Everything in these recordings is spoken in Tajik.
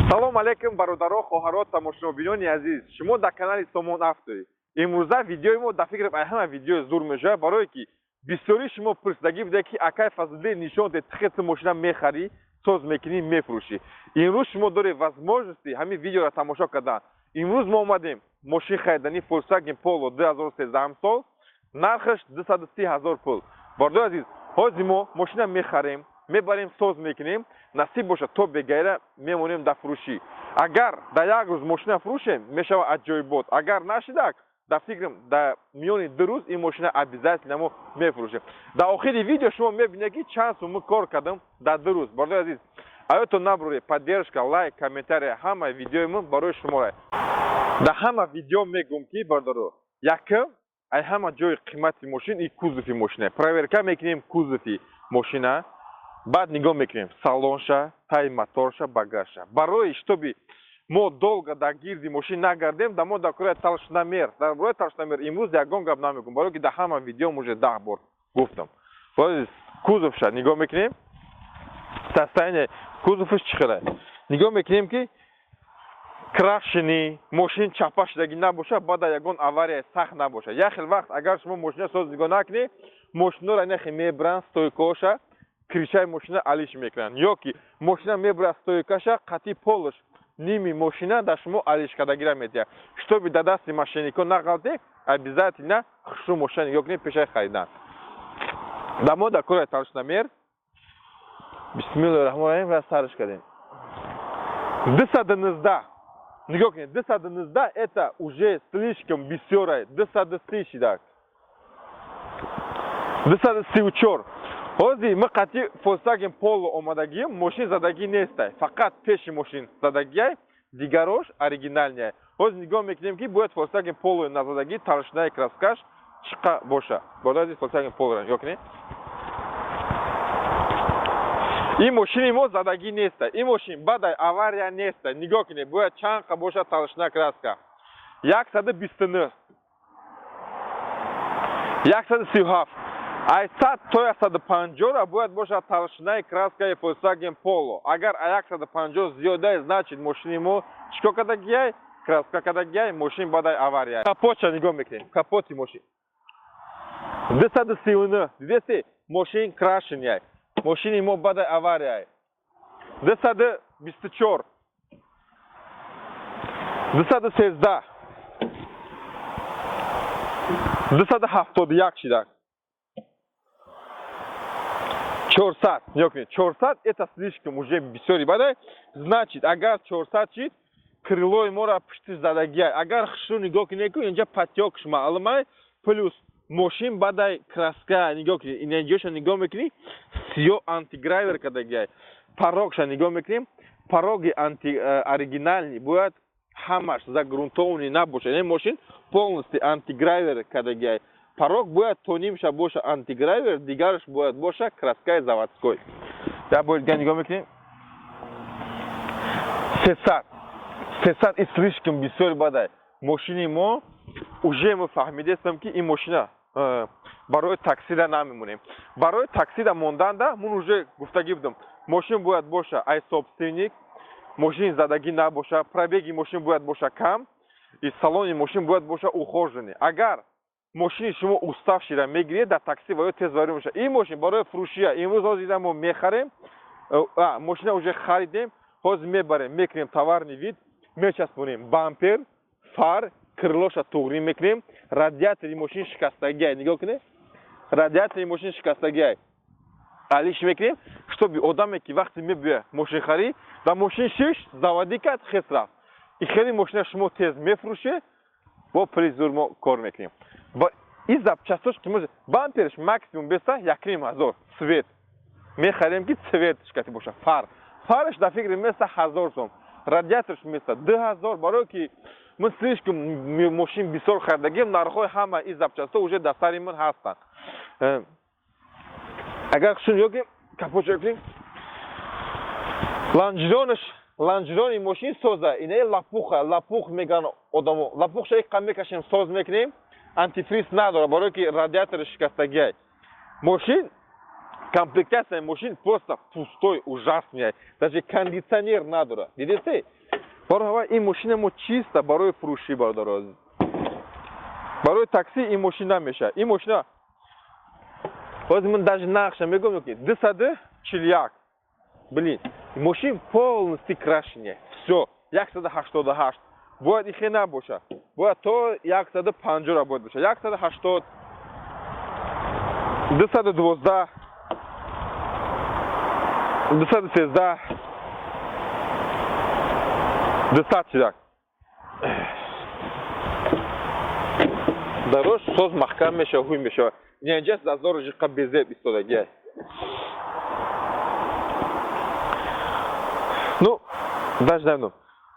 салом алейкум бародаро хоҳаро тамошобинони азиз, шумо дар канали Сомон Авто. имрӯза видеои мо дар фикрам ҳама видео зур мешавад, барое ки бисёри шумо пурсидагӣ будед ки акай Фазлиддин нишон дед хети мошина мехарӣ, соз мекунӣ, мефурӯшӣ. имрӯз шумо доред возможности ҳамин видеоро тамошо кардан. имрӯз мо омадем мошин харидани Volkswagen Polo 2013 сол, нархаш 230 000 пул. Бародари азиз, ҳозир мо мошина мехарем, мебарем, соз мекунем, насиб бошад то бегайра мемонем дар фурӯшӣ. агар дар як рӯз мошина фурӯшем, мешавад аҷоибот. агар нашидак, дар фикрам дар миёни 2 рӯз ин мошина обязательно мо мефурӯшем. дар охири видео шумо мебинед ки чанд сум мы кор кардам дар 2 рӯз. бародари азиз, аётон набуред поддержка, лайк, комментария, ҳама видеои ман барои шуморе. дар ҳама видео мегӯм ки бародаро, якам ай ҳама ҷои қимати мошин и кузови мошина. проверка мекунем кузови мошина, баъд нигоҳ мекунем салонша, таи моторша, багажша. барои штоби мо долго дар гирди мошин нагардем, дар мо дар кораи талшнамер, дар бораи талшнамер имрӯз ягон гап намегӯям, барое ки дар ҳама видеом уже 10 бор гуфтам. кузовша нигоҳ мекунем, состояние кузоваш чӣ хеле. нигоҳ мекунем ки крашини мошин чапа шудагӣ набошад, баъда ягон аварияи сахт набошад. як хел вақт агар шумо мошина соз нигоҳ накунед, мошиноро нахи мебаранд стойкаоша, кришаи мошина алиш мекунанд. ё ки мошина мебарад стойкаша, қатъи полош ними мошина дар шумо алиш кардагиро медиҳад. штоби дар дасти мошеннико нағалтед, обязательно хушрӯ мошина нигоҳ кунед пешаи харидан. дар мо дар кораи талшнамер бисмиллаҳи раҳмони раҳим ва сарш кардем. 219. нигоҳ кунед, 219 это уже слишком бисёре. 230 шидак. 234. ҳозир мы қатъи Volkswagen Polo омадагием, мошин задагӣ нестай, фақат пеши мошин задагиай, дигарош оригинальняй. ҳозир нигоҳ мекунем ки бояд Volkswagen Polo назадагӣ талшнаи краскаш чиқа боша. бародари Volkswagen Polo нигоҳ кунед. ин мошини мо задагӣ нестай. ин мошин баъдай авария нестай. нигоҳ кунед, бояд чанқа боша талшна краска. 129. 137. ай 100 то 150 бояд бошад талшнаи краскаи Volkswagen Polo. агар 150 зиёда, значит мошини мо чико кардагиай, краска кардагиай, мошин баъдай авария. капотша нигоҳ мекунем, капоти мошин 239. дидеси мошин крашеняй, мошини мо баъдай аварияй. 224. 213. 271 шидак. 400. нигоҳ кунед, 400 это слишком уже бисёри бадай. значит агар 400 шид, крылои моро пушти задагиай. агар хушрӯ нигоҳ кунед ки инҷа патёкш маълумай, плюс мошин баъдай краска нигоҳ кунед, инҷоша нигоҳ мекунӣ, сиёҳ антигравер кардагиай. парогша нигоҳ мекунем, пароги оригинальни бояд ҳамаш загрунтовани набошад. ин мошин полностью антигравер кардагиай. парог бояд то нимша боша антигравер, дигараш бояд боша краскаи заводской. як бори дигар нигоҳ мекунем. 300. 300 и слишком бисёр бадай. мошини мо уже мы фаҳмидестам ки ин мошина барои таксида намемонем. барои таксида монданда мун уже гуфтагӣ будам. мошин бояд боша ай собственник, мошин задагӣ набоша, пробеги мошин бояд боша кам и салони мошин бояд боша ухоженный. агар мошини шумо уставшира мегиред дар такси ва ё тез варӣ мешавад. ин мошин барои фурӯшия имрӯз ҳозир мо мехарем, мошина уже харидем, ҳозир мебарем, мекунем товарный вид, мечаспонем бампер, фар, крылоша туғрӣ мекунем, радиатори мошин шикастагиай. нигоҳ кунед, радиатори мошин шикастагиай алиш мекунем, штоби одаме ки вақте мебиёяд мошин харӣ, дар мошин шиш заводӣ кард, хес рафт. и хеле мошина шумо тез мефурӯшед, бо пули зур мо кор мекунем. ин запчастош қимат, бамперш максимум беса 1500. свет мехарем ки цвет шикати боша. фарш дар фикри меса 1000 сом, радиаторш меса 2000. барое ки ман слишком мошин бисёр хаridагем, нархҳои ҳама ин запчастҳо уже дар сари ман ҳастанд. агар хушун ёгем капотша кунем, ланҷирони мошин соза, инаи лапух меган одамо, лапухша иққа мекашем, соз мекунем, антифриз надора, барое ки радиатори шикастагиай. мошин комплектация машин просто пустой, ужасный. Даже кондиционер надо. Видите? Барой این машина мо чисто барой фруши бардороз. Барой такси این машина меша. این машина вот мы даже нахша мегом ки десады чильяк. Блин, машин полностью крашеный. Все. 188. Будет их не боша. Будет то 150 работать боша. 180. 212. 213. 10 чилак. Дорож соз махкам меша, хуй меша. Не джес зазор жиқа безе истодаги. Ну, даже давно.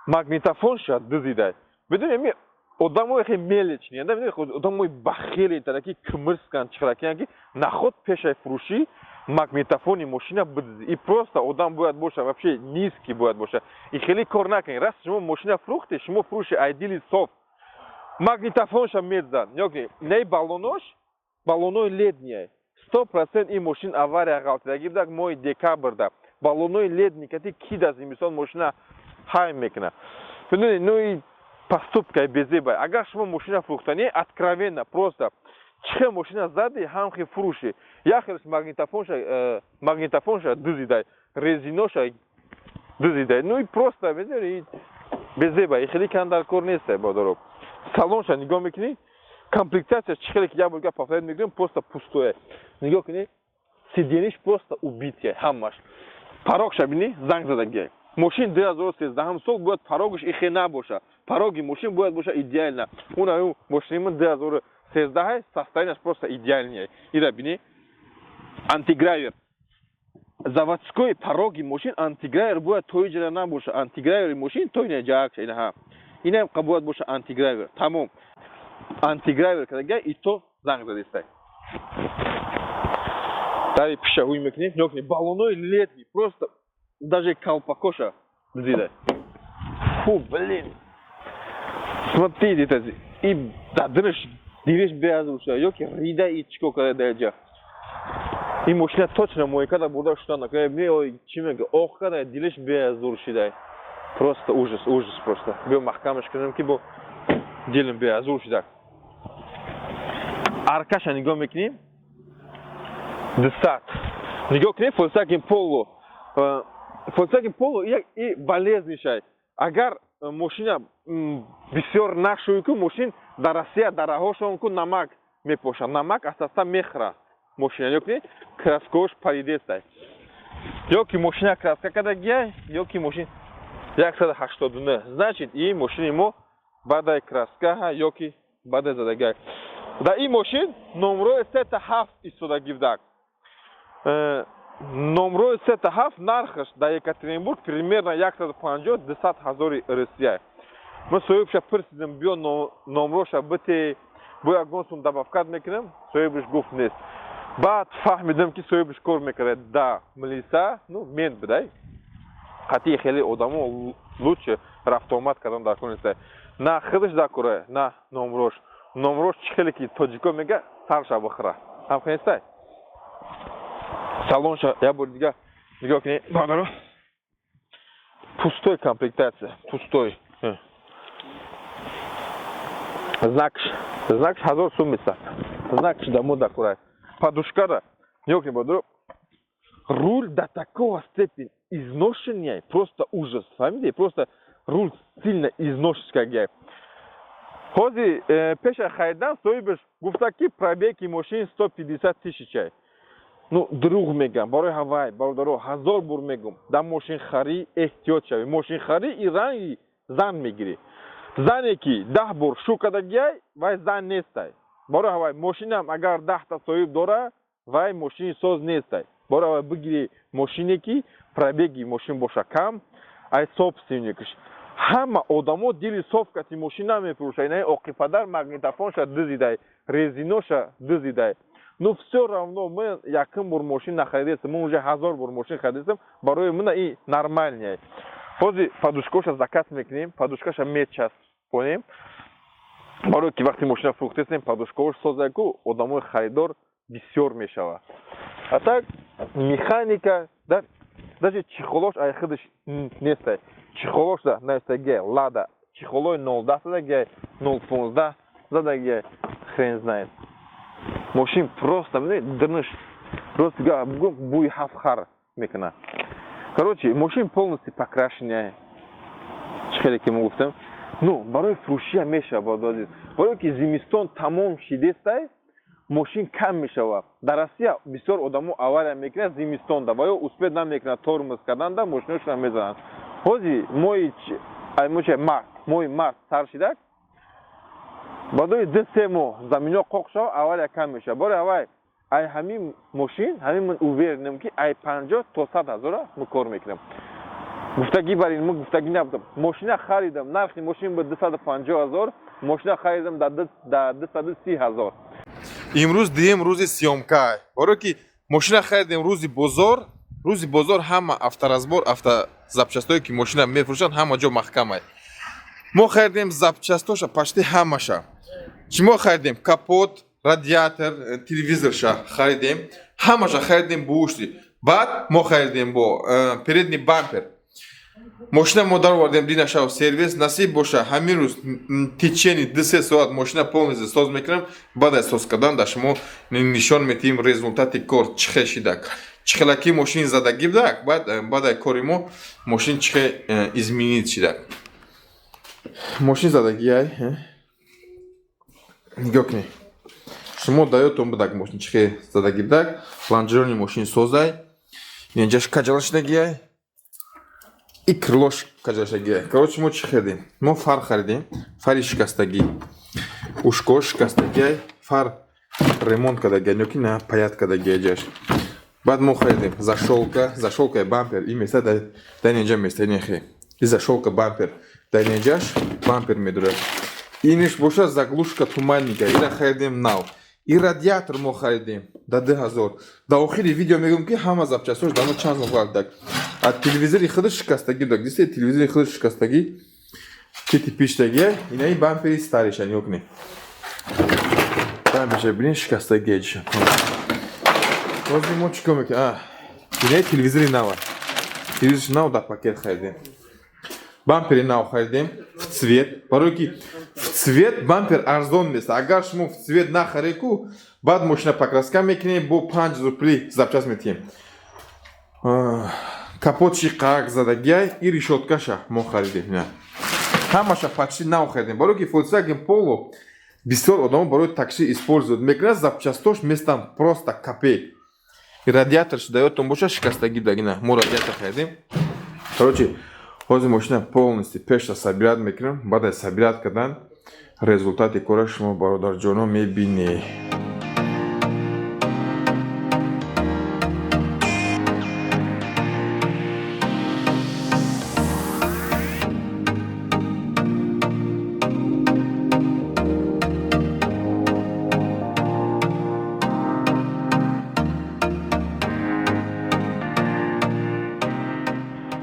Магнитофон ша дызидай. Бедуне ми одамой хе мелечни, да бедуне одамой бахили таки кмырскан чхраки, наход пешай фруши. Магнитофон и машина будет, и просто удам будет больше, вообще низкий будет больше. И хели корнакен, раз шмо машина фрукты, шмо фруши айдили сов. Магнитофон шам медзан, не баллонош, баллоной ледний. 100% и машин авария галты, гибдак мой декабрда. Баллоной ледний, кати кида зимисон машина хай мекна. Ну и поступка безебай. Ага шмо машина фрукта, не откровенно, просто. Чхе машина сзади, хамхи фруши. Я херс магнитофон ша дызидай, резиноша дызидай. Ну и просто, безеба, и хели кандар корнестай бодароб. Салон ша нигоh мекини, комплектация чхели ки я бульга повторять мекиним, просто пустое. Нигоh кини, сидениш просто убитие, хаммаш. Порог ша бини, занг задагей. Машин 2013 сол будет порогиш и хена боша. Пороги машин будет боша идеально. Уна машин 2013 состояние просто идеальное. И да, бини, антигравер. Заводской пороги машин антигравер будет той же на боша. Антигравер машин той не джакша. Инаха. Инем будет боша антигравер. Тамом. Антигравер когда и то занг задистай. Тари пиша уймекни, нёкни баллоной летний, просто даже колпакоша взидай. Фу, блин. Смотри, это и да дрыш дириш беазуша, ёки рида и чко когда даджа. И машина точно мой, когда буду что на когда мне ой чимега, ох когда дириш беазуршидай. Просто ужас, ужас просто. Бил махкамышканым ки бу дилим беазуршидай. Аркаша нигоh мекни. Десат. Нигоh кни Volkswagen Polo. Volkswagen Polo и болезнейший. Агар машина бисёр нахшуй ку машин дар Россия дараҳошон ку намак мепоша. Намак асосан мехра машина. Ёки краскош паридестай. Ёки машина краска када гияй, ёки машин 189. Значит, и машина мо бадай краска, ёки бадай задагай. Да и машин номро 7 истода гивдак. Номро 7 нархаш да Екатеринбург примерно 150,000 Россия. Мы союбша прсидим био номроша бите боя гонсум добавкат мекнем, союбиш гуф нес. Баъд фаҳмидам ки союбиш кор мекарад да милиса, ну мен бидай. Хати хели одамо лучше рафтомат кардан дар конистай. На хидиш да кора, на номрош. Номрош чихели ки тоҷико мега сарша бахра. Ҳам конистай. Салонша я буду нигоh кини бадаро. Пустой комплектация, пустой. Знак 1000 сум мисад. Знак да мода курай. Подушка да. Нигоh кини бадаро. Руль до такого степени изношенный, просто ужас. Фамилия просто руль сильно изношенный. Хози пеша хайдан союбиш гуфтаки пробеги машин 150 000. Ну, друг мегам, барои ҳавай, бародаро, 1000 бур мегум. Да машин хари эҳтиёт шави. Машин хари и ранги зан мегири. Зане ки 10 бур шу када гияй, вай зан нестай. Барои ҳавай, машинам агар 10 та соҳиб дора, вай машини соз нестай. Барои ҳавай бигири машине ки пробеги машин боша кам, ай собственникаш. Ҳама одамо дили соф кати машина мефурӯшай. Ина оқипадар магнитофонша дизидай, резиноша дизидай. Ну все равно мы яким бур машин нахаридем, мы уже 1000 бур машин харидем, барои мына и нормальнее. Хози подушкоша заказ мекунем, подушкаша мечас понем. Барои ки вақти машина фурӯхтесем, подушкош созайку одамои харидор бисёр мешава. А так механика, да, даже чехолош айхидыш нестай. Чехолош да нестайге, лада. Чехолой 0,10 задаге, 0,15 задаге, хрен знает. Машин просто, дырныш, просто буй хафхар мекна. Короче, машин полностью покрашенная. Чехелики могу сказать. Ну, барой фрушия меша бадазис. Барой ки зимистон тамом шидестай, машин кам мешава. Дар Россия бисёр одаму авария мекна зимистонда. Ваё успед намекна тормоз карданда, машиношона мезананд. Ҳози мои март сар шидак. Бадои 2-3 моҳ замино қоқ шава авария кам меша. Барои авай ай ҳамин машин, ҳамин ман уверенам ки ай 50 то 100 ҳазора мы кор мекунам. Гуфтагӣ бар ин, гуфтагӣ набудам. Машина харидам, нархи машин ба 250,000, машина харидам да 230,000. имрӯз дуюм рӯзи сиёмкаи. Боро ки машина харидем рӯзи бозор ҳама авторазбор, автозапчастое ки машина мефурӯшанд ҳама ҷо маҳкамай. Мо харидем запчастоша почти ҳамаша. Чӣ мо харидем? Капот, радиатор, телевизорша харидем. Ҳамаша харидем бо ушти. Баъд мо харидем бо передний бампер. Машина мо даровардем динаша сервис. Насиб боша ҳамин рӯз течени 2-3 соат машина полностью соз мекунам. Баъд аз соз карданда шумо нишон метиҳем результати кор чӣ хел шидак. Чӣ хелаки машин задагӣ будак. Баъд аз кори мо машин чӣ хел изменит шидак. Машин задагиай. Нигоҳ кунед. Шумо даётон будак машин чӣ хел задагӣ будак. Лонжерони машин созай. Инҷаш каҷалашдагиай. И крылош каҷалашдагиай. Короче мо чӣ харидем? Мо фар харидем. Фари шикастагӣ. Ушко шикастагиай. Фар ремонт кардагиай. Ёки на паят кардагиай ҷаш. Баъд мо харидем зашолкаи бампер. Ин места дар инҷа места нехе. И зашолка бампер. Дар инҷаш бампер медурад. Инеш боша заглушка туманника. Ира харидем нав. И радиатор мо харидем да 2000. Да охири видео мегӯям ки ҳама запчастош дар мо чанд сом хардак. А телевизори худи шикастагӣ дак. Дисте телевизори худи шикастагӣ. Кити пиштагӣ. Инаи бампери стариша нёкне. Бампер бинен шикастагӣ ҷиша. Ҳозир мо чӣ кор мекунем? Инаи телевизори нава. Телевизори нав дар пакет харидем. Бампери нав харидем в цвет. Барои ки в цвет бампер арзон нест. Агар шумо в цвет нахареку, баъд машина покраска мекунем, бо 5000 пули запчаст метиҳем. Капотши қақ задагиай и решёткаша мо харидем. Ҳамаша почти нав харидем. Барои ки Volkswagen Polo бисёр одамо барои такси используют. Мекунад запчастош местан просто копейк. И радиаторш даётон боша шикастагӣ дагина. Мо радиатор харидем. Короче, ҳозир машина полностью пеша собират мекунам. Баъд аз собират кардан результати кора шумо бародарҷоно мебинед.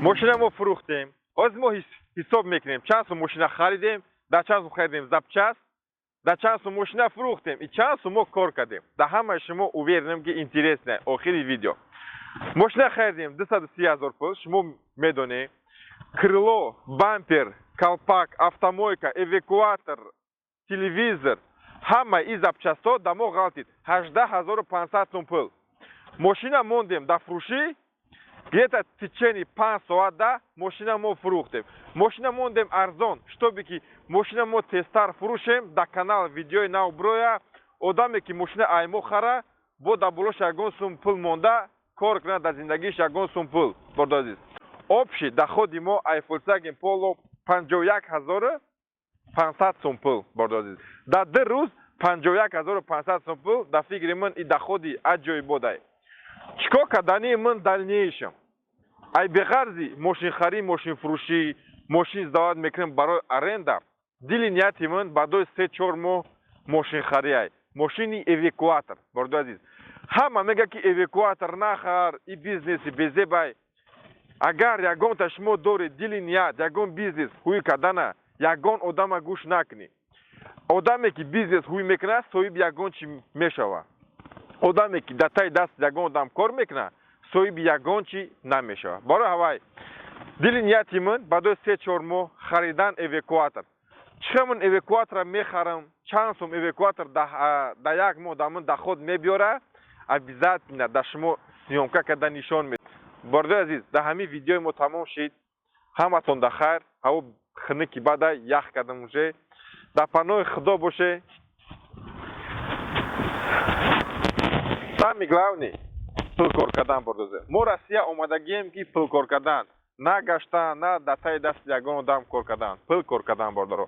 Машина мо фурӯхтем. Ҳозир мо ҳисоб мекунем. Чанд сум машина харидем, дар чанд сум харидем запчаст, дар чанд сум машина фурӯхтем, и чанд сум мо кор кардем. Дар ҳамаи шумо уверенам ки интересно. Охири видео. Машина харидем 230,000 пул. Шумо медонед. Крыло, бампер, колпак, автомойка, эвакуатор, телевизор, ҳамаи и запчастҳо дар мо ғалтид 18500 сум пул. Машина мондем дар фурӯшӣ. Где-то в течение 5 соат да машина мо фурӯхтем. Машина мондем арзон, чтобы ки машина мо тестар фурӯшем, да канал видеои нав броя, одаме ки машина ай мо хара, бо да болош ягон сум пул монда, кор кунад да зиндагиш ягон сум пул. Бордозиз. Общий доходи мо ай Volkswagen Polo 51500 сум пул. Бордозиз. Да 2 рӯз 51500 сум пул, да фикри ман и доходи аҷои бодай. چی کار کردنی من دلنیشم ای به غرضی ماشین خرید ماشین فروشی ماشین زداد میکنم برای آرنده دل نیتی من بعد 3-4 ماه ماشین خرید ماشینی اواکواتور برادر عزیز همه میگه که اواکواتور نخر این بیزنسی بیزه بای اگر یگان تشمو دوری دل نیت یگان بیزنس هوی کردن یگان آدم گوش نکنی آدمی که بیزنس هوی میکنه صاحب یگان چی میشوه آدمی که دتای دست یگان آدم کار میکنه соҳиби ягон чӣ намешавад. Барои ҳавай дили нияти ман баъди 3-4 моҳ харидан эвакуатор. Чӣ ман эвакуатора мехарам, чанд сум эвакуатор да як моҳ да ман даход мебиёра, обязательно да шумо сиёмка карда нишон медиҳам. Бардои азиз, да ҳамин видеои мо тамом шид. Ҳаматон да хайр. Ҳаво хунуки бада ях кардам уже. Да паноҳи Худо боше. Сами главни пулкор кардан бардозе. Мо Россия омадагием ки пулкор кардан. На гаштан, на да таи дасти ягон одам кор кардан. Пулкор кардан бардоро.